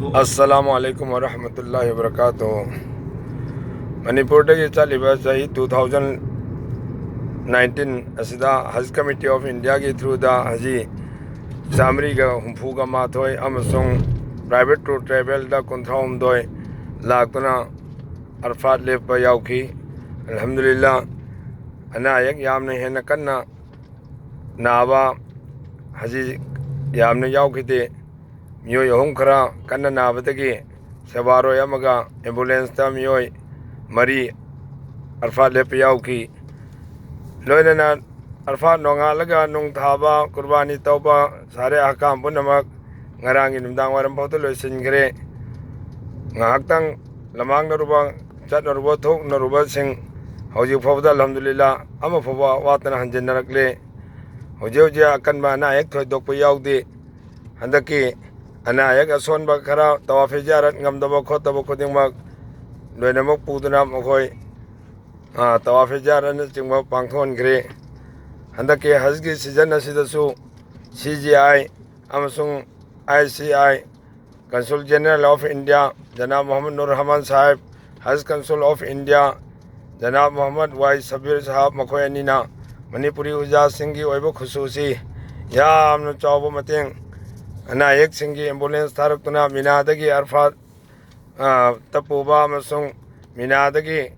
अस्सलामुअलैकुम वरहमतुल्लाहि वबरकातुहू। मणिपुर चलिबा सही 2019 असिदा हज कमिटी ऑफ इंडिया की थ्रू दा हजी चामरीगा हुंफूगा माथोय अमसुंग प्राइवेट टूर ट्रेवल दा कुंथ्राउमदोय लाक्तुना अरफात लेपा याउखी। अल्हम्दुलिल्लाह अनायक यामने हेन कन्ना नावा हजी यामने याउखीते मियोय अहुम खरा कन्ना नाबदगी सेवारोय अमगा एम्बुलेंस ता मियोय मरी अरफात लेपा याउखी। लोइनना अरफात नोंगालगा नुंग थाबा कुर्बानी तौबा सारे अहकाम पुनमक ngarang नुमदांग वारम फाउता लोइसिनग्रे। ngahakhtang lamang naruba chat naruba thok naruba sing hojik fawda alhamdulillah ama fawa watana hanjin narakle hoje akan ba na ek thoi dok pa yaudi handaki ana ek ason ba khara tawafi jarat ngam da ba khot ba khoding mak loina mak puduna mkhoi tawafi jarat na chingba pangthon gre handaki haj gi season asida su CGI amasung ICI Consul General of India Janab Muhammad Nur Rahman Sahib, Haj Consul of India Janab Muhammad Y Sabir Sahab Makhoi Anina Manipuri Ujaz Singh ki oibo khususi ya amna chawbo mateng ana ek singi ambulance tharuktuna minadagi arfat tapuba amasung minadagi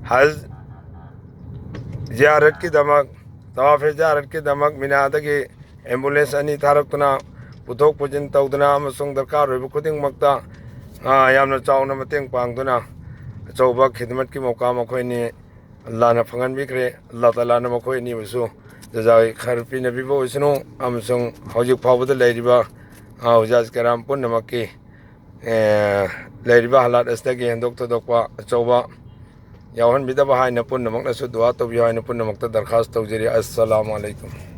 haj ziyarat ki damak tawaf ziyarat ki damak minadagi ambulance ani tharuktuna पुथोक पुजिन तौदना अमसुंग दरकार होइब खुदिंग मक्ता यामना चावना मतेंग पांगदुना अचौबा खिदमत की मौका मखोइनी अल्लाह ना फंगन बिखरे अल्लाह ताला ना मखोइनी बसु जजाई खैर पिनबिबो इसनु अमसुंग हौजिक फावबद लैरिबा हुजाज कराम पुनमक्की लैरिबा हालात अस्दगी हंदोक तदोकवा अचौबा यावहन बिदबा हाइना पुनमकनसु दुआ तौबियो हाइना पुनमक्ता दरखास्त तौजरी। अस्सलामु अलैकुम।